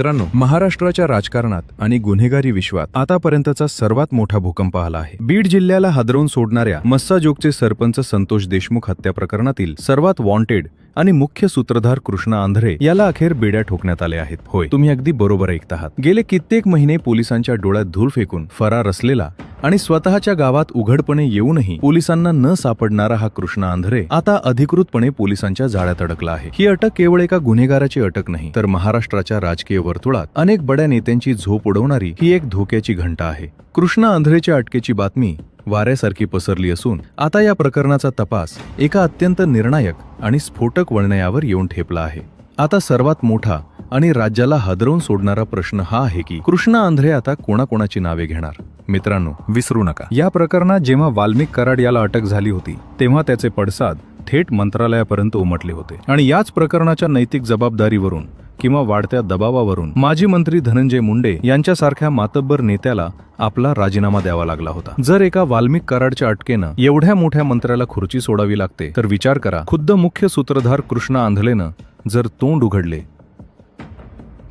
मित्रांनो, महाराष्ट्राच्या राजकारणात आणि गुन्हेगारी विश्वात आतापर्यंतचा सर्वात मोठा भूकंप आला आहे. बीड जिल्ह्याला हादरवून सोडणाऱ्या मस्साजोगचे सरपंच संतोष देशमुख हत्या प्रकरणातील सर्वात वॉन्टेड आणि मुख्य सूत्रधार कृष्णा आंधरे याला अखेर बेड्या ठोकण्यात आले आहेत. होय, तुम्ही अगदी बरोबर ऐकत आहात. गेले कित्येक महिने पोलिसांच्या डोळ्यात धूळ फेकून फरार असलेला आणि स्वतःच्या गावात उघडपणे येऊनही पोलिसांना न सापडणारा हा कृष्णा आंधरे आता अधिकृतपणे पोलिसांच्या जाळ्यात अडकला आहे. ही अटक केवळ एका गुन्हेगाराची अटक नाही, तर महाराष्ट्राच्या राजकीय वर्तुळात अनेक बड्या नेत्यांची झोप उडवणारी ही एक धोक्याची घंटा आहे. कृष्णा आंधरेच्या अटकेची बातमी वाऱ्यासारखी पसरली असून आता या प्रकरणाचा तपास एका अत्यंत निर्णायक आणि स्फोटक वळणावर येऊन ठेपला आहे. आता सर्वात मोठा आणि राज्याला हादरवून सोडणारा प्रश्न हा आहे की कृष्णा आंधरे आता कोणाकोणाची नावे घेणार. मित्रांनो, विसरू नका, या प्रकरणात जेव्हा वाल्मिक कराड याला अटक झाली होती तेव्हा त्याचे पडसाद थेट मंत्रालयापर्यंत उमटले होते. आणि याच प्रकरणाच्या नैतिक जबाबदारीवरून किंवा वाढत्या दबावावरून माजी मंत्री धनंजय मुंडे यांच्यासारख्या मातब्बर नेत्याला आपला राजीनामा द्यावा लागला होता. जर एका वाल्मिक कराडच्या अटकेनं एवढ्या मोठ्या मंत्र्याला खुर्ची सोडावी लागते तर विचार करा, खुद्द मुख्य सूत्रधार कृष्णा आंधरेनं जर तोंड उघडले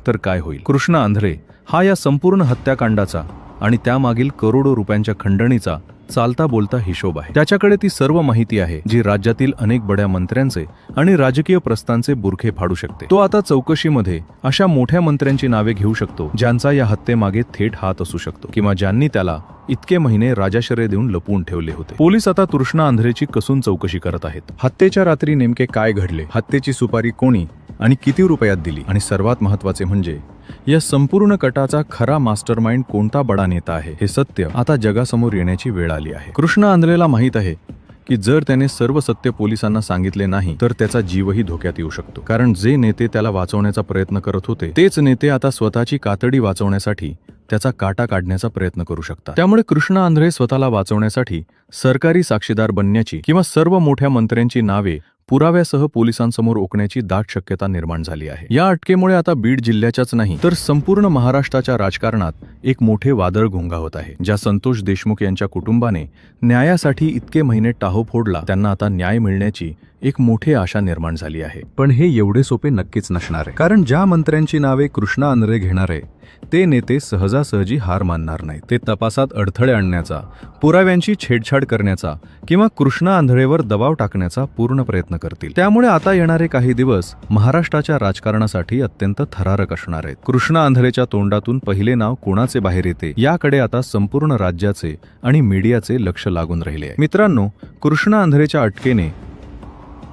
तर काय होईल. कृष्णा आंधरे हा या संपूर्ण हत्याकांडाचा आणि त्यामागील करोडो रुपयांच्या खंडणीचा चालता बोलता हिशोब आहे. त्याच्याकडे ती सर्व माहिती आहे जी राज्यातील अनेक बड्या मंत्र्यांचे आणि राजकीय प्रस्तांचे बुरखे फाडू शकते. तो आता चौकशीमध्ये अशा मोठ्या मंत्र्यांची नावे घेऊ शकतो ज्यांचा या हत्येमागे थेट हात असू शकतो किंवा ज्यांनी त्याला इतके महिने राजाश्रय देऊन लपवून ठेवले होते. पोलीस आता कृष्णा आंधरेची कसून चौकशी करत आहेत. हत्येच्या रात्री नेमके काय घडले, हत्येची सुपारी कोणी आणि किती रुपयात दिली, आणि सर्वात महत्त्वाचे म्हणजे या संपूर्ण कटाचा खरा मास्टरमाइंड कोणता बडा नेता आहे, हे सत्य आता जगासमोर येण्याची वेळ आली आहे. कृष्णा आंधरेला माहित आहे की जर त्याने सर्व सत्य पोलिसांना सांगितले नाही तर त्याचा जीवही धोक्यात येऊ शकतो. कारण जे नेते त्याला वाचवण्याचा प्रयत्न करत होते तेच नेते आता स्वतःची कातडी वाचवण्यासाठी त्याचा काटा काढण्याचा प्रयत्न करू शकतात. त्यामुळे कृष्णा आंधरे स्वतःला वाचवण्यासाठी सरकारी साक्षीदार बनण्याची किंवा सर्व मोठ्या मंत्र्यांची नावे पुराव्यासह पोलिसांसमोर ओकण्याची दाट शक्यता निर्माण झाली आहे. या अटकेमुळे आता बीड जिल्ह्याच्याच नाही तर संपूर्ण महाराष्ट्राच्या राजकारणात एक मोठे वादळ घोंघावत आहे. ज्या संतोष देशमुख यांच्या कुटुंबाने न्यायासाठी इतके महिने टाहो फोडला त्यांना आता न्याय मिळण्याची एक मोठी आशा निर्माण झाली आहे. पण हे एवढे सोपे नक्कीच नसणार आहे, कारण ज्या मंत्र्यांची नावे कृष्णा आंधरे घेणार आहे ते नेते सहजासहजी हार मानणार नाहीत. ते तपासात अडथळे आणण्याचा, पुराव्यांची छेडछाड करण्याचा किंवा कृष्णा आंधरेवर दबाव टाकण्याचा पूर्ण प्रयत्न करतील. त्यामुळे आता येणारे काही दिवस महाराष्ट्राच्या राजकारणासाठी अत्यंत थरारक असणार आहेत. कृष्णा आंधरेच्या तोंडातून पहिले नाव कोणाचे बाहेर येते याकडे आता संपूर्ण राज्याचे आणि मीडियाचे लक्ष लागून राहिले आहे. मित्रांनो, कृष्णा आंधरेच्या अटकेने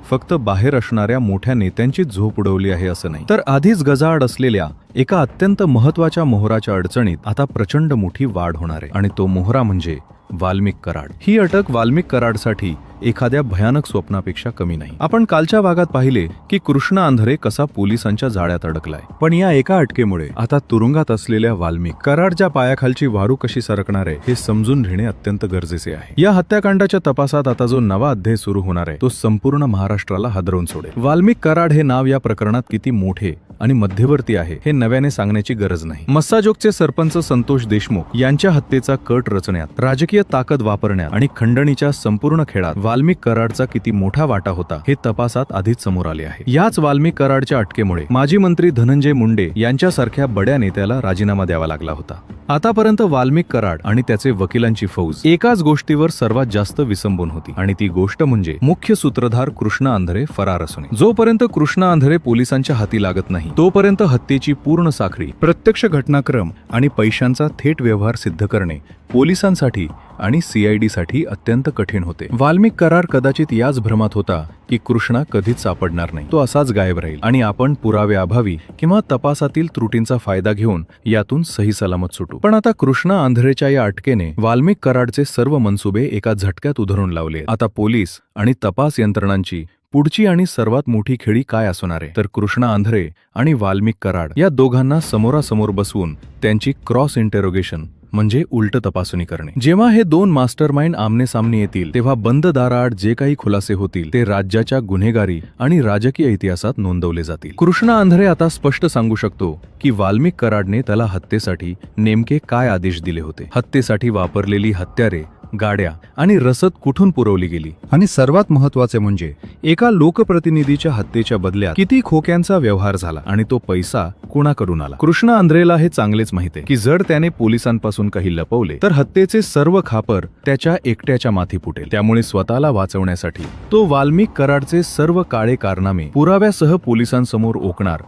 फक्त बाहेर असणाऱ्या मोठ्या नेत्यांची झोप उडवली आहे असं नाही, तर आधीच गजाआड असलेल्या एका अत्यंत महत्त्वाच्या मोहराच्या अडचणीत आता प्रचंड मोठी वाढ होणार आहे. आणि तो मोहरा म्हणजे वाल्मिक कराड. ही अटक वाल्मिक कराडसाठी एखाद्या भयानक स्वप्नापेक्षा कमी नाही. आपण कालच्या भागात पाहिले की कृष्णा आंधरे कसा पोलिसांच्या जाळ्यात अडकलाय, पण या एका अटकेमुळे आता तुरुंगात असलेल्या वाल्मिक कराडच्या पायाखालची वारू कशी सरकणार आहे हे समजून घेणे अत्यंत गरजेचे आहे. या हत्याकांडाच्या तपासात आता जो नवा अध्याय सुरू होणार आहे तो संपूर्ण महाराष्ट्राला हादरवून सोडेल. वाल्मिक कराड हे नाव या प्रकरणात किती मोठे आणि मध्यवर्ती आहे हे नव्याने सांगण्याची गरज नाही. मस्साजोगचे सरपंच संतोष देशमुख यांच्या हत्येचा कट रचण्यात, राजकीय ताकद वापरण्यात आणि खंडणीच्या संपूर्ण खेळात वाल्मिक कराडचा किती मोठा वाटा होता हे तपासात आधीच समोर आले आहे. याच वाल्मिक कराडच्या अटकेमुळे माजी मंत्री धनंजय मुंडे यांच्यासारख्या बड्या नेत्याला राजीनामा द्यावा लागला होता. आतापर्यंत वाल्मिक कराड आणि त्याचे वकिलांची फौज एकाच गोष्टीवर सर्वात जास्त विसंबून होती आणि ती गोष्ट म्हणजे मुख्य सूत्रधार कृष्णा आंधरे फरार असणे. जोपर्यंत कृष्णा आंधरे पोलिसांच्या हाती लागत नाही तोपर्यंत हत्येची पूर्ण साखळी, प्रत्यक्ष घटनाक्रम आणि पैशांचा थेट व्यवहार सिद्ध करणे पोलिसांसाठी आणि सीआयडीसाठी अत्यंत कठीण होते. वाल्मिक कराड कदाचित याच भ्रमात होता की कृष्णा कधीच सापडणार नाही, तो असाच गायब राहील आणि आपण पुराव्याअभावी किंवा तपासातील त्रुटींचा फायदा घेऊन यातून सही सलामत सुटू. पण आता कृष्णा आंधरेच्या या अटकेने वाल्मिक कराडचे सर्व मनसुबे एका झटक्यात उधळून लावले. आता पोलीस आणि तपास यंत्रणांची पुढची आणि सर्वात मोठी खेळी काय असणार आहे, तर कृष्णा आंधरे आणि वाल्मिक कराड या दोघांना समोरासमोर बसवून त्यांची क्रॉस इंटेरोगेशन म्हणजे उलट तपासणी करणे. जेव्हा हे दोन मास्टरमाइंड आमने सामने येतील तेव्हा बंद दाराआड जे काही खुलासे होतील ते राज्याच्या गुन्हेगारी आणि राजकीय इतिहासात नोंदवले जातील. कृष्णा आंधरे आता स्पष्ट सांगू शकतो की वाल्मिक कराडने त्याला हत्येसाठी नेमके काय आदेश दिले होते. हत्येसाठी वापरलेली हत्यारे, गाड्या आणि रसद कुठून पुरवली गेली आणि सर्वात महत्त्वाचे म्हणजे एका लोकप्रतिनिधीच्या हत्येच्या बदल्यात किती खोक्यांचा व्यवहार झाला आणि तो पैसा कोणाकडून आला. कृष्णा आंध्रेला हे चांगलेच माहित आहे की जर त्याने पोलिसांपासून काही लपवले तर हत्येचे सर्व खापर त्याच्या एकट्याच्या माथी फुटेल. त्यामुळे स्वतःला वाचवण्यासाठी तो वाल्मिक कराडचे सर्व काळे कारनामे पुराव्यासह पोलिसांसमोर ओकणार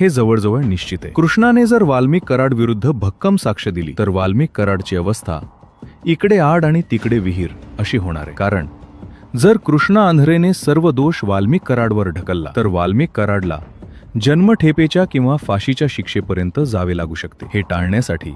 हे जवळजवळ निश्चित आहे. कृष्णाने जर वाल्मिक कराड विरुद्ध भक्कम साक्ष दिली तर वाल्मिक कराडची अवस्था इकडे आड आणि तिकडे विहीर अशी होणार आहे. कारण जर कृष्णा आंध्रेने सर्व दोष वाल्मिक कराडवर ढकलला तर वाल्मिक कराडला जन्मठेपेच्या किंवा फाशीच्या शिक्षेपर्यंत जावे लागू शकते. हे टाळण्यासाठी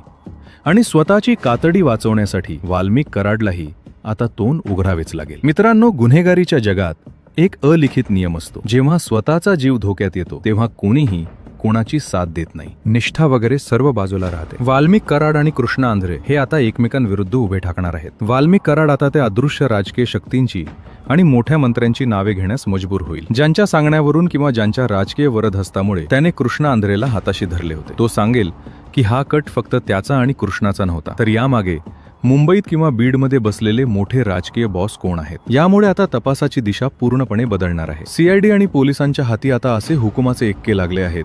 आणि स्वतःची कातडी वाचवण्यासाठी वाल्मिक कराडलाही आता तोंड उघडावेच लागेल. मित्रांनो, गुन्हेगारीच्या जगात एक अलिखित नियम असतो. जेव्हा स्वतःचा जीव धोक्यात येतो तेव्हा कोणीही कोणाची साथ देत नाही. निष्ठा वगैरे सर्व बाजूला राहते. वाल्मिक कराड आणि कृष्णा आंध्रे हे आता एकमेकांविरुद्ध उभे ठाकणार आहेत. वाल्मिक कराड आता त्या अदृश्य राजकीय शक्तींची आणि मोठ्या मंत्र्यांची नावे घेण्यास मजबूर होईल, ज्यांच्या सांगण्यावरून किंवा ज्यांच्या राजकीय वरदहस्तामुळे त्याने कृष्णा आंध्रेला हाताशी धरले होते. तो सांगेल की हा कट फक्त त्याचा आणि कृष्णाचा नव्हता, तर यामागे मुंबईत किंवा बीडमध्ये बसलेले मोठे राजकीय बॉस कोण आहेत. यामुळे आता तपासाची दिशा पूर्णपणे बदलणार आहे. सीआयडी आणि पोलिसांच्या हाती आता असे हुकुमाचे एक्के लागले आहेत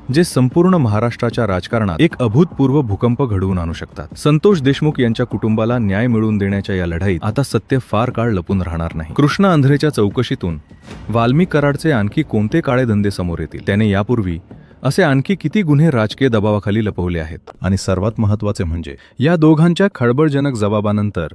जे संपूर्ण महाराष्ट्राच्या राजकारणात एक अभूतपूर्व भूकंप घडवून आणू शकतात. संतोष देशमुख यांच्या कुटुंबाला न्याय मिळवून देण्याच्या या लढाईत आता सत्य फार काळ लपून राहणार नाही. कृष्णा आंध्रेच्या चौकशीतून वाल्मिक कराडचे आणखी कोणते काळे धंदे समोर येतील, त्याने यापूर्वी असे आणखी किती गुन्हे राजकीय दबावाखाली लपवले आहेत, आणि सर्वात महत्त्वाचे म्हणजे या दोघांच्या खळबळजनक जबाबानंतर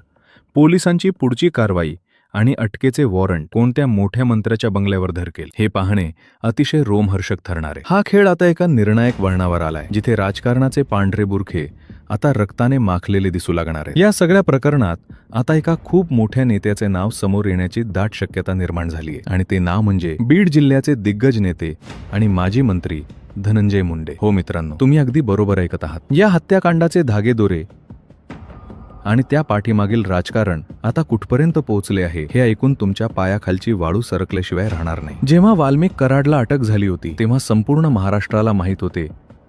पोलिसांची पुढची कारवाई आणि अटकेचे वॉरंट कोणत्या मोठ्या मंत्र्याच्या बंगल्यावर धरकेल हे पाहणे अतिशय रोमहर्षक ठरणार आहे. हा खेळ आता एका निर्णायक वळणावर आलाय, जिथे राजकारणाचे पांढरे बुरखे आता रक्ताने माखलेले दिसू लागणार आहे. या सगळ्या प्रकरणात आता एका खूप मोठ्या नेत्याचे नाव समोर येण्याची दाट शक्यता निर्माण झाली आहे, आणि ते नाव म्हणजे बीड जिल्ह्याचे दिग्गज नेते आणि माजी मंत्री धनंजय मुंडे. हो मित्रांनो, तुम्ही अगदी बरोबर ऐकत आहात. या हत्याकांडाचे धागेदोरे आणि त्या पाठीमागील राजकारण आता कुठपर्यंत पोहोचले आहे हे ऐकून तुमच्या पायाखालची वाळू सरकल्याशिवाय राहणार नाही. जेव्हा वाल्मिक कराडला अटक झाली होती तेव्हा संपूर्ण महाराष्ट्राला माहीत होते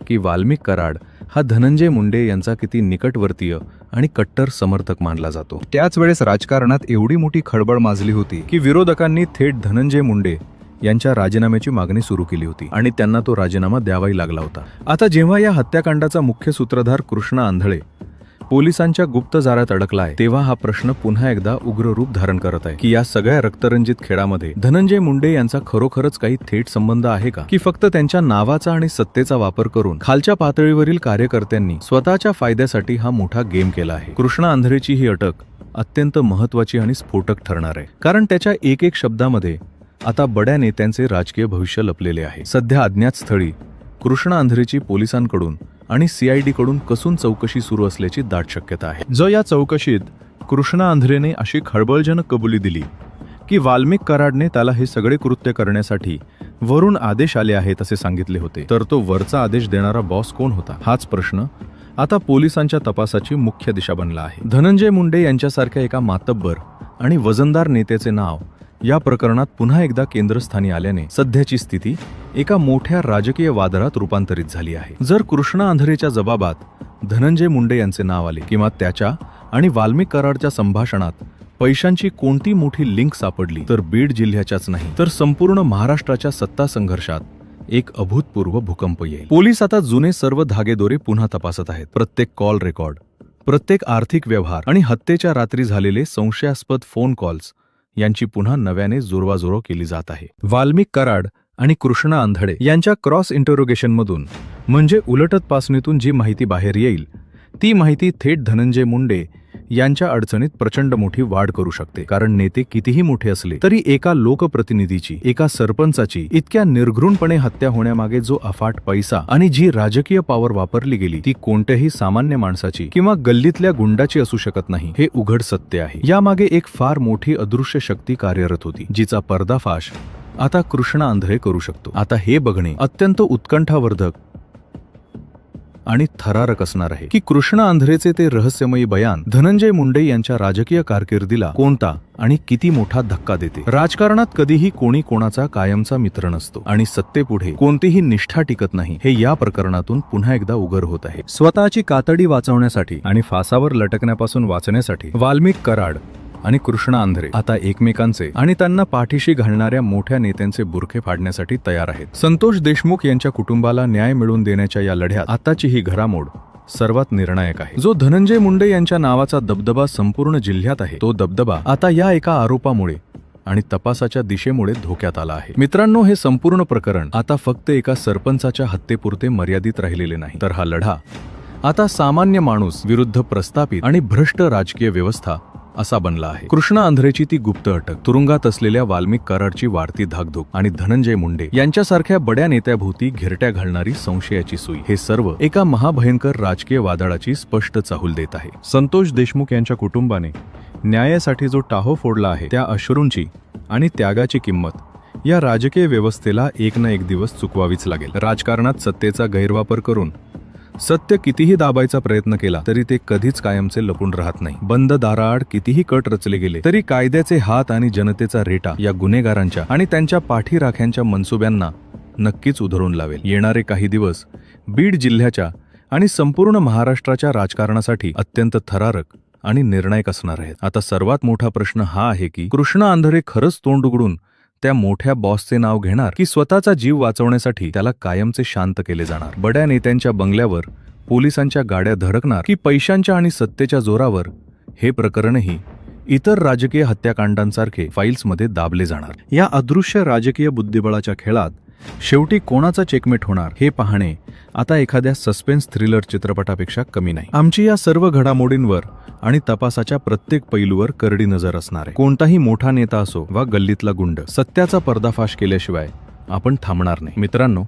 की वाल्मिक कराड हा धनंजय मुंडे यांचा किती निकटवर्तीय आणि कट्टर समर्थक मानला जातो. त्याच वेळेस राजकारणात एवढी मोठी खळबळ माजली होती की विरोधकांनी थेट धनंजय मुंडे यांच्या राजीनाम्याची मागणी सुरू केली होती आणि त्यांना तो राजीनामा द्यावाही लागला होता. आता जेव्हा या हत्याकांडाचा मुख्य सूत्रधार कृष्णा आंधळे पोलिसांच्या गुप्त जाळ्यात अडकलाय तेव्हा हा प्रश्न पुन्हा एकदा उग्र रूप धारण करत आहे की या सगळ्या रक्तरंजित खेळामध्ये धनंजय मुंडे यांचा खरोखरच काही थेट संबंध आहे का, की फक्त त्यांच्या नावाचा आणि सत्तेचा वापर करून खालच्या पातळीवरील कार्यकर्त्यांनी स्वतःच्या फायद्यासाठी हा मोठा गेम केला आहे. कृष्णा आंध्रेची ही अटक अत्यंत महत्त्वाची आणि स्फोटक ठरणार आहे, कारण त्याच्या एक एक शब्दामध्ये आता बड्या नेत्यांचे राजकीय भविष्य लपलेले आहे. सध्या अज्ञात स्थळी कृष्णा आंध्रेची पोलिसांकडून आणि सीआयडी कडून कसून चौकशी सुरू असल्याची दाट शक्यता आहे. जो या चौकशीत कृष्णा आंध्रेने अशी खळबळजनक कबुली दिली की वाल्मिक कराडने त्याला हे सगळे कृत्य करण्यासाठी वरून आदेश आले आहेत असे सांगितले होते, तर तो वरचा आदेश देणारा बॉस कोण होता, हाच प्रश्न आता पोलिसांच्या तपासाची मुख्य दिशा बनला आहे. धनंजय मुंडे यांच्यासारख्या एका मातब्बर आणि वजनदार नेत्याचे नाव या प्रकरणात पुन्हा एकदा केंद्रस्थानी आल्याने सध्याची स्थिती एका मोठ्या राजकीय वादळात रूपांतरित झाली आहे. जर कृष्णा आंध्रेच्या जबाबात धनंजय मुंडे यांचे नाव आले किंवा त्याच्या आणि वाल्मिक कराडच्या संभाषणात पैशांची कोणती मोठी लिंक सापडली तर बीड जिल्ह्याच्याच नाही तर संपूर्ण महाराष्ट्राच्या सत्ता संघर्षात एक अभूतपूर्व भूकंप येईल. पोलीस आता जुने सर्व धागेदोरे पुन्हा तपासत आहेत. प्रत्येक कॉल रेकॉर्ड, प्रत्येक आर्थिक व्यवहार आणि हत्येच्या रात्री झालेले संशयास्पद फोन कॉल्स यांची पुन्हा नव्याने जुळवाजुळव केली जात आहे. वाल्मिक कराड आणि कृष्णा आंधळे यांच्या क्रॉस इंटरोगेशनमधून म्हणजे उलट तपासणीतून जी माहिती बाहेर येईल ती माहिती थेट धनंजय मुंडे यांच्या अडचणीत प्रचंड मोठी वाढ करू शकते. कारण नेते कितीही मोठे असले तरी एका लोकप्रतिनिधीची, एका सरपंचाची इतक्या निर्घृणपणे हत्या होण्यामागे जो अफाट पैसा आणि जी राजकीय पॉवर वापरली गेली ती कोणत्याही सामान्य माणसाची किंवा गल्लीतल्या गुंडाची असू शकत नाही, हे उघड सत्य आहे. यामागे एक फार मोठी अदृश्य शक्ती कार्यरत होती जिचा पर्दाफाश आता कृष्णा आंधळे करू शकतो. आता हे बघणे अत्यंत उत्कंठावर्धक आणि थरारक असणार आहे की कृष्णा आंध्रेचे ते रहस्यमयी बयान धनंजय मुंडे यांच्या राजकीय कारकिर्दीला कोणता आणि किती मोठा धक्का देते. राजकारणात कधीही कोणी कोणाचा कायमचा मित्र नसतो आणि सत्तेपुढे कोणतीही निष्ठा टिकत नाही हे या प्रकरणातून पुन्हा एकदा उघड होत आहे. स्वतःची कातडी वाचवण्यासाठी आणि फासावर लटकण्यापासून वाचण्यासाठी वाल्मिक कराड आणि कृष्णा आंध्रे आता एकमेकांचे आणि त्यांना पाठीशी घालणाऱ्या मोठ्या नेत्यांचे बुरखे फाडण्यासाठी तयार आहेत. संतोष देशमुख यांच्या कुटुंबाला न्याय मिळवून देण्याच्या या लढ्यात आताची ही घडामोड सर्वात निर्णायक आहे. जो धनंजय मुंडे यांच्या नावाचा दबदबा संपूर्ण जिल्ह्यात आहे, तो दबदबा आता या एका आरोपामुळे आणि तपासाच्या दिशेमुळे धोक्यात आला आहे. मित्रांनो, हे संपूर्ण प्रकरण आता फक्त एका सरपंचाच्या हत्येपुरते मर्यादित राहिलेले नाही, तर हा लढा आता सामान्य माणूस विरुद्ध प्रस्थापित आणि भ्रष्ट राजकीय व्यवस्था असा बनला आहे. कृष्णा आंध्रेची ती गुप्त अटक, तुरुंगात असलेल्या वाल्मिक कराडची वाढती धाकधूक आणि धनंजय मुंडे यांच्यासारख्या बड्या नेत्याभोवती घेरट्या घालणारी संशयाची सुई, हे सर्व एका महाभयंकर राजकीय वादळाची स्पष्ट चाहूल देत आहे. संतोष देशमुख यांच्या कुटुंबाने न्यायासाठी जो टाहो फोडला आहे, त्या अश्रूंची आणि त्यागाची किंमत या राजकीय व्यवस्थेला एक ना एक दिवस चुकवावीच लागेल. राजकारणात सत्तेचा गैरवापर करून सत्य कितीही दाबायचा प्रयत्न केला तरी ते कधीच कायमचे लपून राहत नाही. बंद दाराआड कितीही कट रचले गेले तरी कायद्याचे हात आणि जनतेचा रेटा या गुन्हेगारांच्या आणि त्यांच्या पाठीराख्यांच्या मनसुब्यांना नक्कीच उधळून लावेल. येणारे काही दिवस बीड जिल्ह्याच्या आणि संपूर्ण महाराष्ट्राच्या राजकारणासाठी अत्यंत थरारक आणि निर्णायक असणार आहेत. आता सर्वात मोठा प्रश्न हा आहे की कृष्णा आंध्रे खरंच तोंड उघडून त्या मोठ्या बॉसचे नाव घेणार की स्वतःचा जीव वाचवण्यासाठी त्याला कायमचे शांत केले जाणार. बड्या नेत्यांच्या बंगल्यावर पोलिसांच्या गाड्या धडकणार की पैशांच्या आणि सत्तेच्या जोरावर हे प्रकरणही इतर राजकीय हत्याकांडांसारखे फाईल्समध्ये दाबले जाणार. या अदृश्य राजकीय बुद्धिबळाच्या खेळात शेवटी कोणाचा चेकमेट होणार हे पाहणे आता एखाद्या सस्पेन्स थ्रिलर चित्रपटापेक्षा कमी नाही. आमची या सर्व घडामोडींवर आणि तपासाच्या प्रत्येक पैलूवर करडी नजर असणार आहे. कोणताही मोठा नेता असो वा गल्लीतला गुंड, सत्याचा पर्दाफाश केल्याशिवाय आपण थांबणार नाही. मित्रांनो,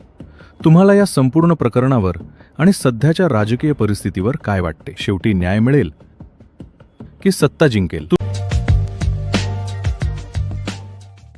तुम्हाला या संपूर्ण प्रकरणावर आणि सध्याच्या राजकीय परिस्थितीवर काय वाटते? शेवटी न्याय मिळेल की सत्ता जिंकेल?